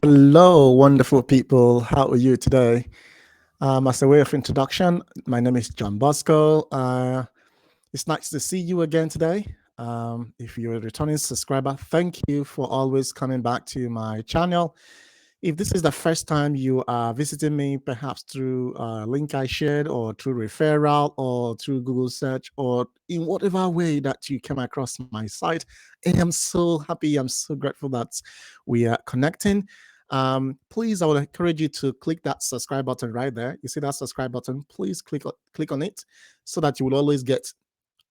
Hello, wonderful people. How are you today? As a way of introduction, my name is John Bosco. It's nice to see you again today. If you're a returning subscriber, thank you for always coming back to my channel. If this is the first time you are visiting me, perhaps through a link I shared, or through referral, or through Google search, or in whatever way that you came across my site, I am so happy. I'm so grateful that we are connecting. Please, I would encourage you to click that subscribe button right there. You see that subscribe button? Please click on it so that you will always get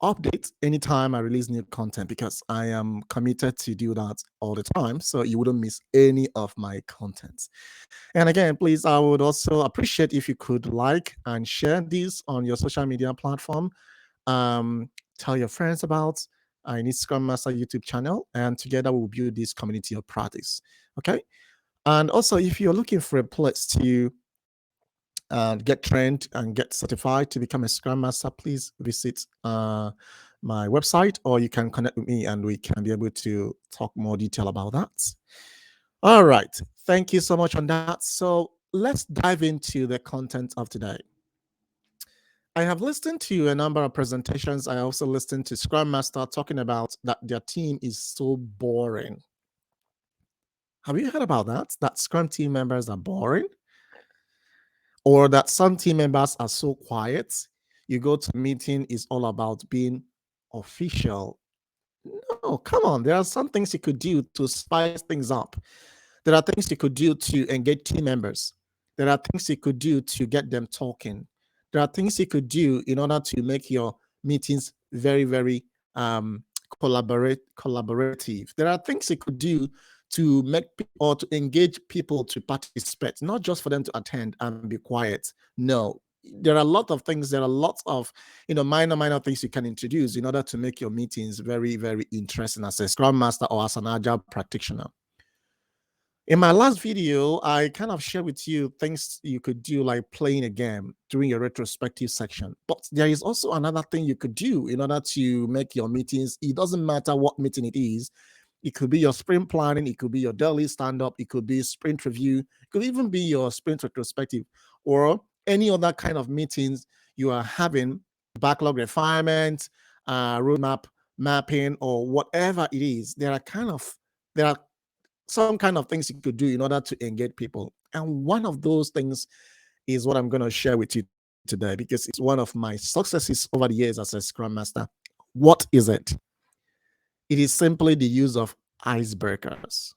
updates anytime I release new content, because I am committed to do that all the time, so you wouldn't miss any of my contents. And again, please, I would also appreciate if you could like and share this on your social media platform. Tell your friends about I Need Scrum Master YouTube channel, and together we'll build this community of practice. Okay. And also, if you're looking for a place to get trained and get certified to become a Scrum Master, please visit my website, or you can connect with me and we can be able to talk more detail about that. All right. Thank you so much on that. So let's dive into the content of today. I have listened to a number of presentations. I also listened to Scrum Master talking about that their team is so boring. Have you heard about that? That Scrum team members are boring? Or that some team members are so quiet? You go to a meeting, is all about being official. No, come on. There are some things you could do to spice things up. There are things you could do to engage team members. There are things you could do to get them talking. There are things you could do in order to make your meetings very, very collaborative. There are things you could do to make or to engage people to participate, not just for them to attend and be quiet. No, there are a lot of things. There are lots of minor things you can introduce in order to make your meetings very, very interesting as a Scrum Master or as an Agile practitioner. In my last video, I kind of shared with you things you could do, like playing a game during your retrospective section. But there is also another thing you could do in order to make your meetings. It doesn't matter what meeting it is. It could be your sprint planning. It could be your daily stand-up. It could be sprint review. It could even be your sprint retrospective, or any other kind of meetings you are having, backlog refinement, roadmap mapping, or whatever it is. There are some kind of things you could do in order to engage people. And one of those things is what I'm going to share with you today, because it's one of my successes over the years as a Scrum Master. What is it? It is simply the use of icebreakers.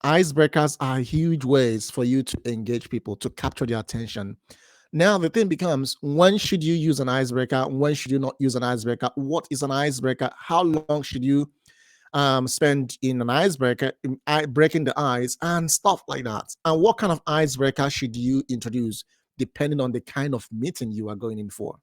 Icebreakers are huge ways for you to engage people, to capture their attention. Now, the thing becomes, when should you use an icebreaker? When should you not use an icebreaker? What is an icebreaker? How long should you spend in an icebreaker, breaking the ice and stuff like that? And what kind of icebreaker should you introduce depending on the kind of meeting you are going in for?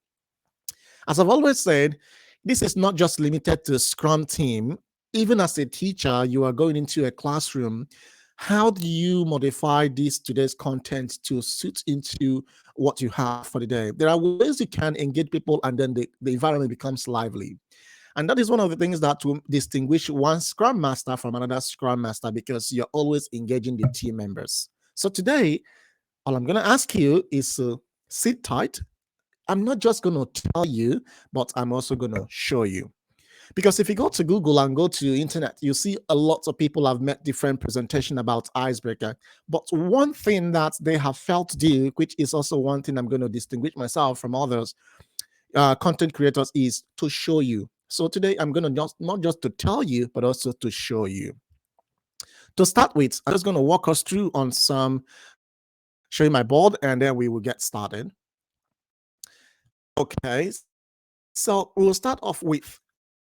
As I've always said, this is not just limited to Scrum team. Even as a teacher, you are going into a classroom. How do you modify today's content to suit into what you have for the day? There are ways you can engage people, and then the environment becomes lively. And that is one of the things that will distinguish one Scrum Master from another Scrum Master, because you're always engaging the team members. So today, all I'm going to ask you is sit tight. I'm not just going to tell you, but I'm also going to show you. Because if you go to Google and go to internet, you see a lot of people have made different presentation about icebreaker. But one thing that they have felt to do, which is also one thing I'm going to distinguish myself from others content creators, is to show you. So today I'm going to not just to tell you, but also to show you. To start with, I'm just going to walk us through on show you my board, and then we will get started. Okay, so we'll start off with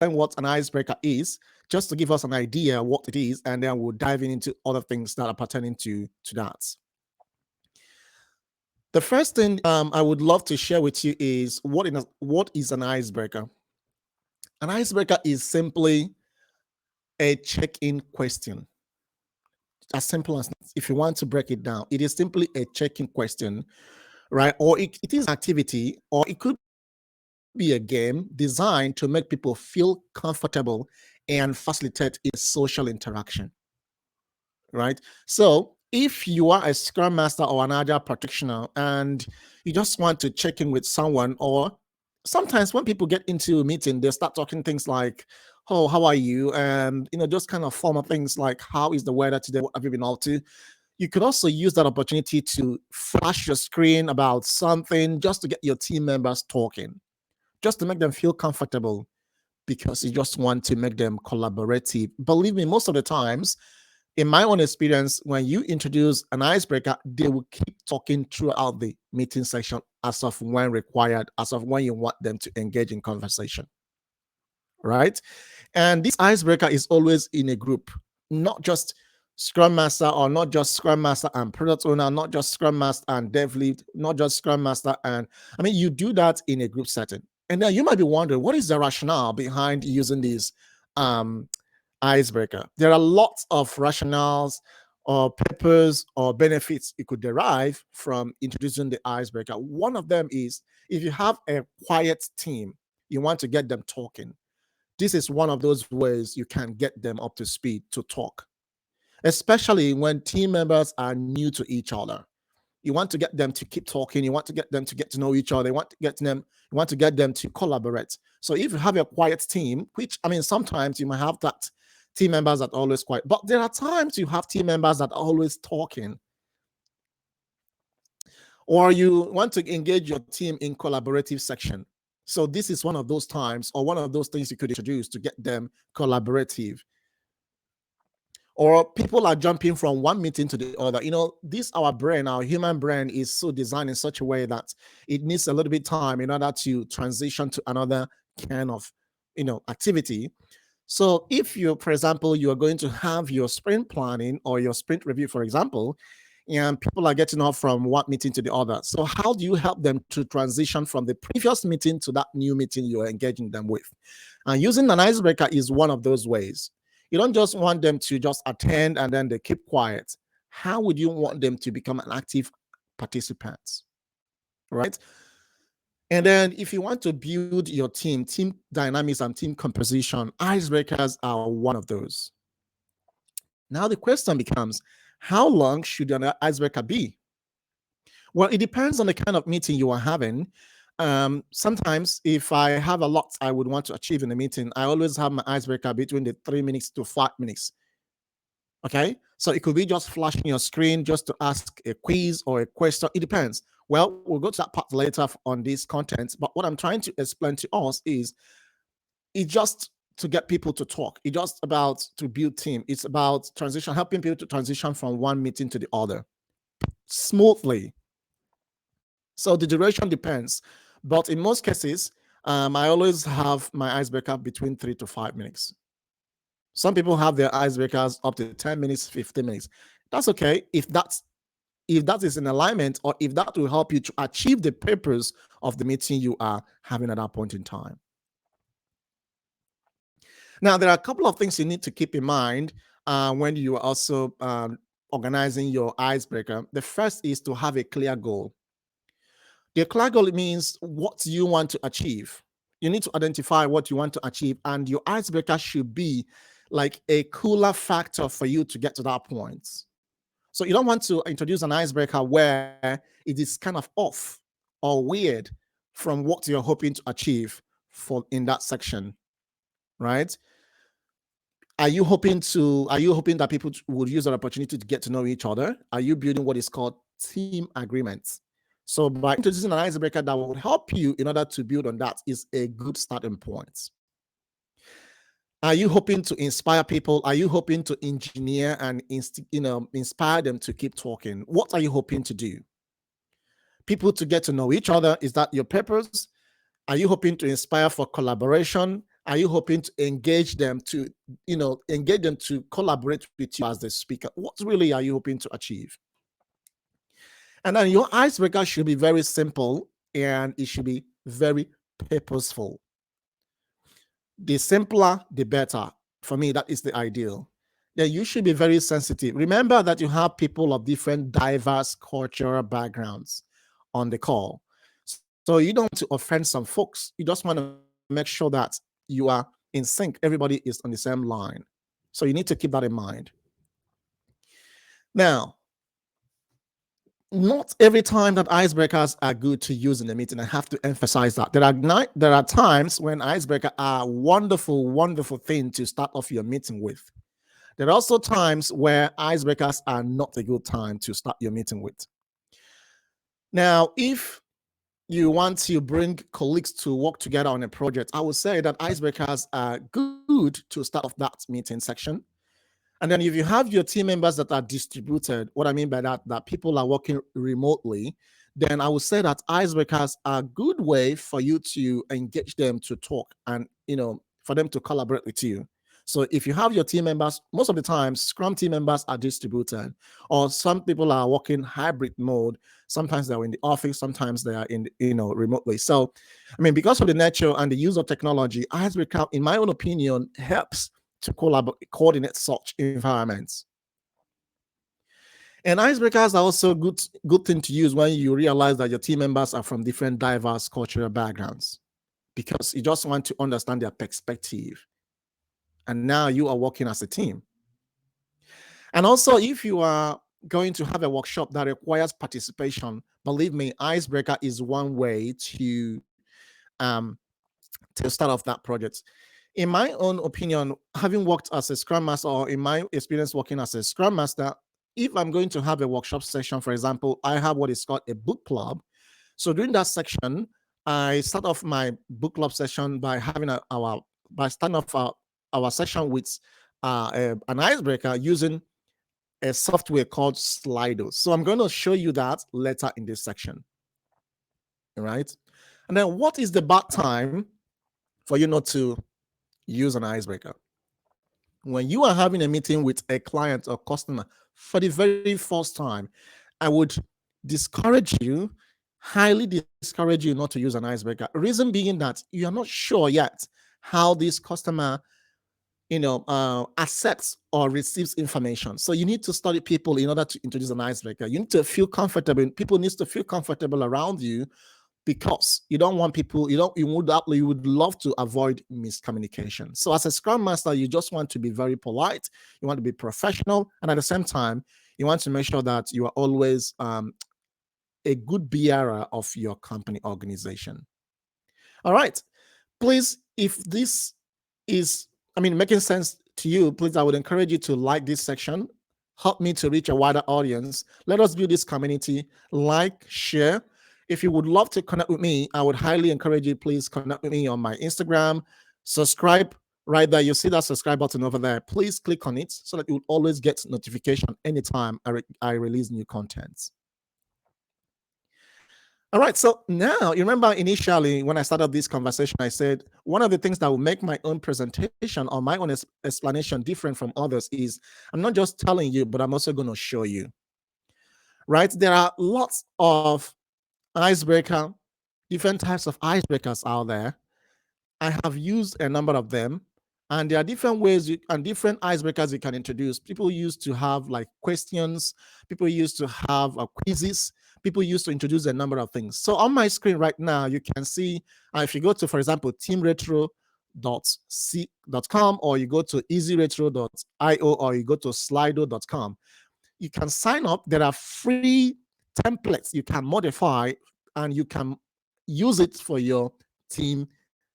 what an icebreaker is, just to give us an idea what it is, and then we'll dive into other things that are pertaining to that. The first thing I would love to share with you is what is an icebreaker. An icebreaker is simply a check-in question. As simple as that. If you want to break it down, it is simply a check-in question, right? Or it is an activity, or it could be a game designed to make people feel comfortable and facilitate a social interaction, right? So if you are a Scrum Master or an Agile practitioner and you just want to check in with someone, or sometimes when people get into a meeting, they start talking things like, "Oh, how are you?" And just kind of formal things like, "How is the weather today? What have you been up to?" You could also use that opportunity to flash your screen about something just to get your team members talking, just to make them feel comfortable, because you just want to make them collaborative. Believe me, most of the times, in my own experience, when you introduce an icebreaker, they will keep talking throughout the meeting section as of when required, as of when you want them to engage in conversation, right? And this icebreaker is always in a group, not just Scrum Master, or not just Scrum Master and Product Owner, not just Scrum Master and Dev Lead, not just Scrum Master. And I mean, you do that in a group setting. And then you might be wondering, what is the rationale behind using this icebreaker? There are lots of rationales or purpose or benefits you could derive from introducing the icebreaker. One of them is, if you have a quiet team, you want to get them talking. This is one of those ways you can get them up to speed to talk, especially when team members are new to each other. You want to get them to keep talking. You want to get them to get to know each other. You want to get them to collaborate. So if you have a quiet team, which, I mean, sometimes you might have that team members that are always quiet, but there are times you have team members that are always talking, or you want to engage your team in collaborative section. So this is one of those times, or one of those things you could introduce to get them collaborative. Or people are jumping from one meeting to the other. This, our brain, our human brain, is so designed in such a way that it needs a little bit time in order to transition to another kind of activity. So if you, for example, you are going to have your sprint planning or your sprint review, for example, and people are getting off from one meeting to the other, so how do you help them to transition from the previous meeting to that new meeting you're engaging them with? And using an icebreaker is one of those ways. You don't just want them to just attend and then they keep quiet. How would you want them to become an active participant, right? And then if you want to build your team dynamics and team composition, icebreakers are one of those. Now the question becomes, how long should an icebreaker be? Well, it depends on the kind of meeting you are having. Sometimes if I have a lot I would want to achieve in a meeting, I always have my icebreaker between the 3 minutes to 5 minutes. Okay. So it could be just flashing your screen just to ask a quiz or a question. It depends. Well, we'll go to that part later on this content. But what I'm trying to explain to us is, it's just to get people to talk. It's just about to build team. It's about transition, helping people to transition from one meeting to the other smoothly. So the duration depends. But in most cases, I always have my icebreaker between 3 to 5 minutes. Some people have their icebreakers up to 10 minutes, 15 minutes. That's okay if that is in alignment, or if that will help you to achieve the purpose of the meeting you are having at that point in time. Now, there are a couple of things you need to keep in mind when you are also organizing your icebreaker. The first is to have a clear goal. The clear goal means what you want to achieve. You need to identify what you want to achieve, and your icebreaker should be like a cooler factor for you to get to that point. So you don't want to introduce an icebreaker where it is kind of off or weird from what you're hoping to achieve for in that section, right? Are you hoping that people would use that opportunity to get to know each other? Are you building what is called team agreements? So by introducing an icebreaker that will help you in order to build on that is a good starting point. Are you hoping to inspire people? Are you hoping to engineer and inspire them to keep talking? What are you hoping to do? People to get to know each other. Is that your purpose? Are you hoping to inspire for collaboration? Are you hoping to engage them to collaborate with you as the speaker? What really are you hoping to achieve? And then your icebreaker should be very simple and it should be very purposeful. The simpler, the better. For me, that is the ideal. Then you should be very sensitive. Remember that you have people of different diverse cultural backgrounds on the call. So you don't want to offend some folks. You just want to make sure that you are in sync. Everybody is on the same line. So you need to keep that in mind. Now, not every time that icebreakers are good to use in a meeting. I have to emphasize that there are times when icebreakers are wonderful, wonderful thing to start off your meeting with. There are also times where icebreakers are not a good time to start your meeting with. Now, if you want to bring colleagues to work together on a project, I would say that icebreakers are good to start off that meeting section. And then if you have your team members that are distributed, what I mean by that people are working remotely, then I would say that icebreakers are a good way for you to engage them to talk and, for them to collaborate with you. So if you have your team members, most of the time, Scrum team members are distributed, or some people are working hybrid mode. Sometimes they're in the office, sometimes they are in, remotely. So, I mean, because of the nature and the use of technology, icebreaker, in my own opinion, helps to coordinate such environments. And icebreakers are also good thing to use when you realize that your team members are from different diverse cultural backgrounds, because you just want to understand their perspective. And now you are working as a team. And also, if you are going to have a workshop that requires participation, believe me, icebreaker is one way um, to start off that project. In my own opinion, having worked as a Scrum Master, or in my experience working as a Scrum Master, if I'm going to have a workshop session, for example, I have what is called a book club. So during that section, I start off my book club session by having by starting off our session with an icebreaker using a software called Slido. So I'm going to show you that later in this section. All right. And then what is the bad time for you not to use an icebreaker? When you are having a meeting with a client or customer for the very first time, I would discourage you, highly discourage you not to use an icebreaker. Reason being that you are not sure yet how this customer accepts or receives information. So you need to study people in order to introduce an icebreaker. You need to feel comfortable. People need to feel comfortable around you, because you don't want people, you would love to avoid miscommunication. So as a Scrum Master, you just want to be very polite, you want to be professional, and at the same time, you want to make sure that you are always a good bearer of your company organization. All right. Please, if this is, making sense to you, please, I would encourage you to like this section. Help me to reach a wider audience. Let us build this community. Like, share. If you would love to connect with me, I would highly encourage you, please connect with me on my Instagram. Subscribe right there. You see that subscribe button over there. Please click on it so that you will always get notification anytime I release new content. All right. So now, you remember initially when I started this conversation, I said one of the things that will make my own presentation or my own explanation different from others is I'm not just telling you, but I'm also going to show you. Right? There are lots of icebreaker, different types of icebreakers out there. I have used a number of them, and there are different ways and different icebreakers you can introduce. People used to have like questions, people used to have quizzes, people used to introduce a number of things. So on my screen right now, you can see if you go to, for example, teamretro.com, or you go to easyretro.io, or you go to slido.com, you can sign up. There are free templates you can modify, and you can use it for your team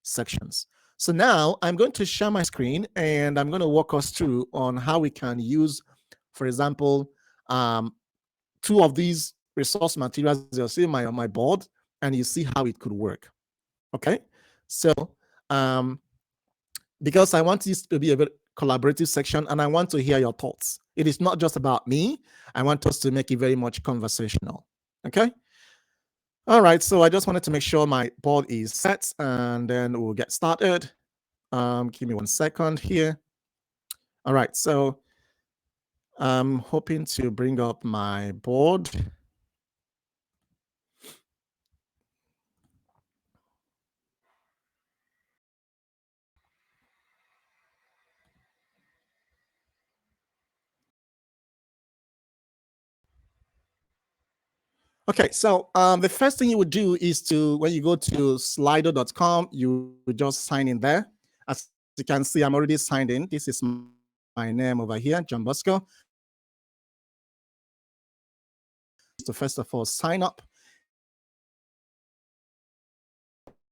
sections. So now I'm going to share my screen, and I'm going to walk us through on how we can use, for example, two of these resource materials you'll see on my board, and you see how it could work. Okay. So because I want this to be a very collaborative section, and I want to hear your thoughts. It is not just about me. I want us to make it very much conversational. Okay. All right. So I just wanted to make sure my board is set, and then we'll get started. Give me 1 second here. All right. So I'm hoping to bring up my board. Okay, so the first thing you would do is when you go to slido.com, you would just sign in there. As you can see, I'm already signed in. This is my name over here, John Bosco. to first of all sign up,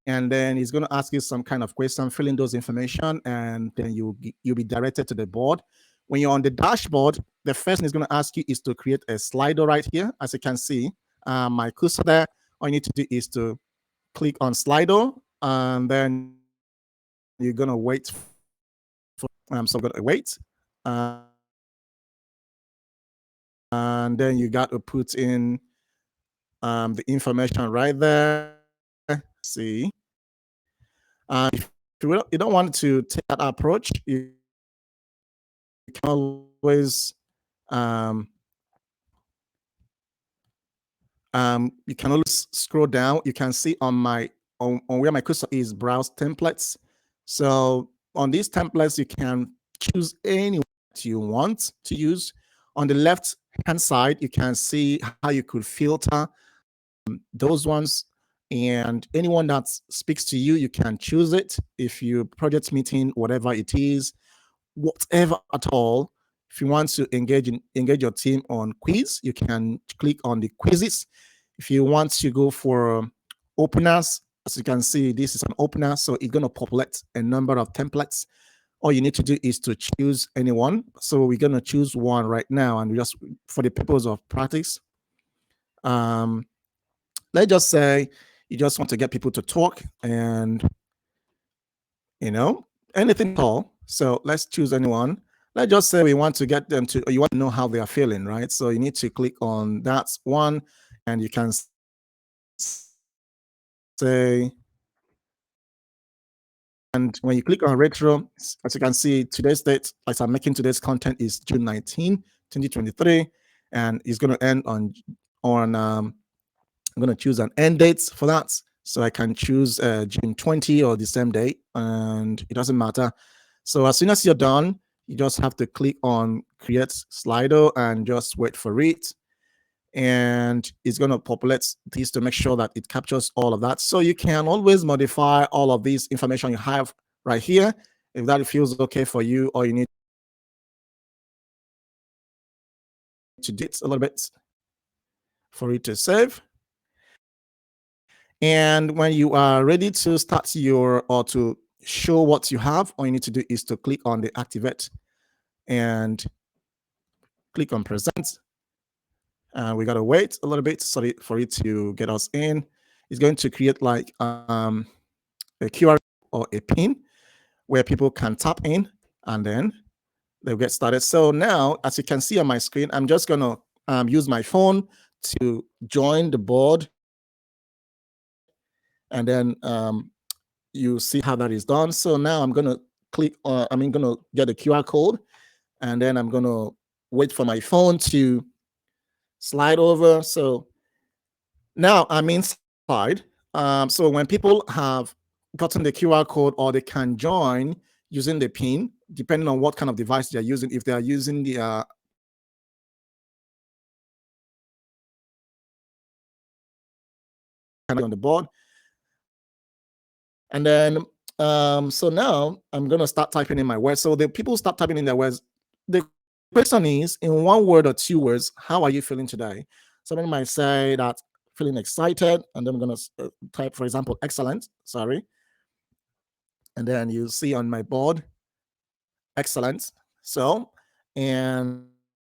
and then he's going to ask you some kind of question, fill in those information, and then you'll be directed to the board. When you're on the dashboard, the first thing it's going to ask you is to create a slider right here. As you can see, my cursor there. All you need to do is to click on Slido, and then you're gonna wait for. So I'm gonna wait, and then you got to put in the information right there. See, if you don't want to take that approach, you can always um, you can always scroll down. You can see on my on where my cursor is, browse templates. So on these templates, you can choose any that you want to use. On the left hand side, you can see how you could filter those ones, and anyone that speaks to you, you can choose it. If you project meeting, whatever it is, whatever at all. If you want to engage your team on quiz, you can click on the quizzes. If you want to go for openers, as you can see, this is an opener, so it's going to populate a number of templates. All you need to do is to choose any one. So we're going to choose one right now, and just for the purpose of practice, let's just say you just want to get people to talk, and anything at all. So let's choose anyone. Let's just say we want to get them to, you want to know how they are feeling, right? So you need to click on that one, and you can say, and when you click on retro, as you can see, today's date, as I'm making today's content, is June 19, 2023, and it's going to end on I'm going to choose an end date for that. So I can choose June 20 or the same day, and it doesn't matter. So as soon as you're done, you just have to click on create Slido and just wait for it. And it's going to populate this to make sure that it captures all of that. So you can always modify all of this information you have right here. If that feels okay for you, or you need to do it a little bit for it to save. And when you are ready to start or to show what you have, all you need to do is to click on the activate and click on present. We got to wait a little bit for it to get us in. It's going to create like a QR or a pin where people can tap in, and then they'll get started. So now, as you can see on my screen, I'm just going to use my phone to join the board, and then you see how that is done. So now I'm going to click on, I'm going to get a QR code, and then I'm going to wait for my phone to slide over. So now I'm inside. So when people have gotten the QR code, or they can join using the pin, depending on what kind of device they're using. If they are using the on the board, and then so now I'm gonna start typing in my words. So the people start typing in their words. The question is, in one word or two words, how are you feeling today? Somebody might say that feeling excited, and then I'm gonna type, for example, excellent. Sorry, and then you see on my board, excellent. So, and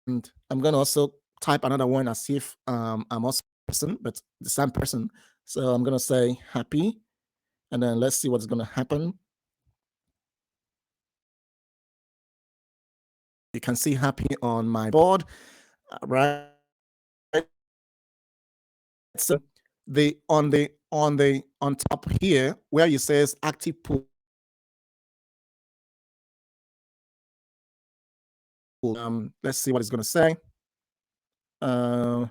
I'm gonna also type another one as if I'm also a person, but the same person. So I'm gonna say happy, and then let's see what's gonna happen. You can see happy on my board, right? So the on top here where it says active pool, let's see what it's gonna say. All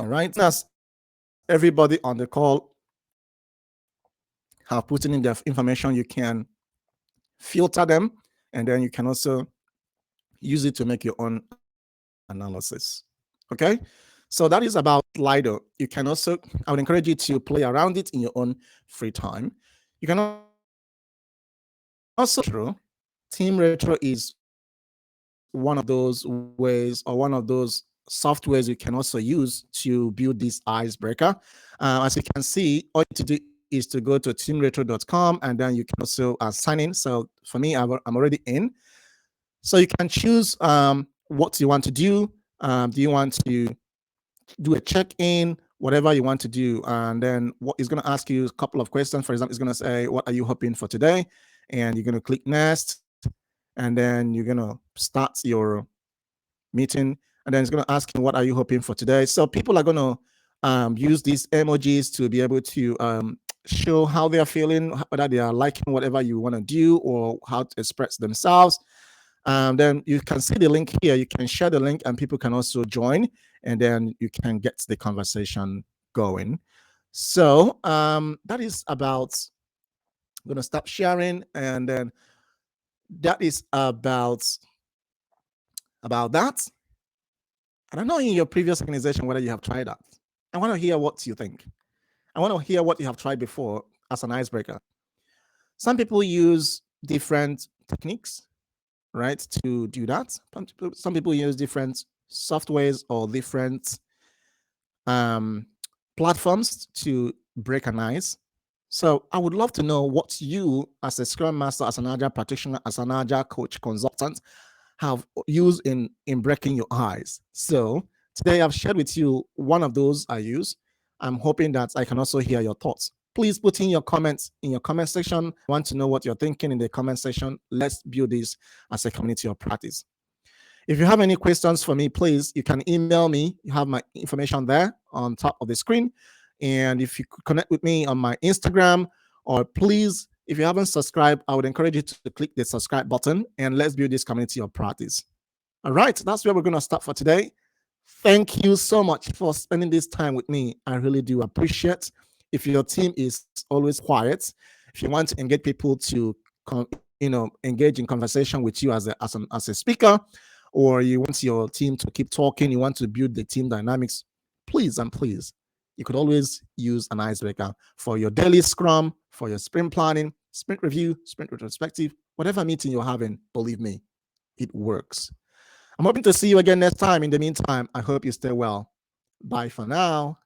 right, that's everybody on the call have put in their information. You can filter them, and then you can also use it to make your own analysis. Okay, so that is about Slido. You can also, I would encourage you to play around it in your own free time. You can Also true. Team Retro is one of those ways or one of those softwares you can also use to build this icebreaker. As you can see, all you need to do is to go to teamretro.com and then you can also sign in. So for me, I'm already in. So you can choose what you want to do. Do you want to do a check-in, whatever you want to do, and then what is going to ask you a couple of questions. For example, it's going to say, "What are you hoping for today?" And you're going to click next, and then you're going to start your meeting, and then it's going to ask you, "What are you hoping for today?" So people are going to use these emojis to be able to show how they are feeling, whether they are liking whatever you want to do or how to express themselves. Then you can see the link here. You can share the link, and people can also join, and then you can get the conversation going. So that is about. I'm gonna stop sharing, and then that is about that. I don't know in your previous organization whether you have tried that. I want to hear what you think. I want to hear what you have tried before as an icebreaker. Some people use different techniques, right, to do that. Some people use different softwares or different um, platforms to break an ice. So I would love to know what you, as a Scrum Master, as an Agile practitioner, as an Agile coach, consultant, have used in breaking your ice. So today I've shared with you one of those I use. I'm hoping that I can also hear your thoughts. Please put in your comments in your comment section. I want to know what you're thinking in the comment section. Let's build this as a community of practice. If you have any questions for me, please, you can email me. You have my information there on top of the screen. And if you could connect with me on my Instagram, or please, if you haven't subscribed, I would encourage you to click the subscribe button and let's build this community of practice. All right, that's where we're going to start for today. Thank you so much for spending this time with me. I really do appreciate. If your team is always quiet, if you want to engage people to engage in conversation with you as a speaker, or you want your team to keep talking, you want to build the team dynamics, please and please, you could always use an icebreaker for your daily scrum, for your sprint planning, sprint review, sprint retrospective, whatever meeting you're having. Believe me, it works. I'm hoping to see you again next time. In the meantime, I hope you stay well. Bye for now.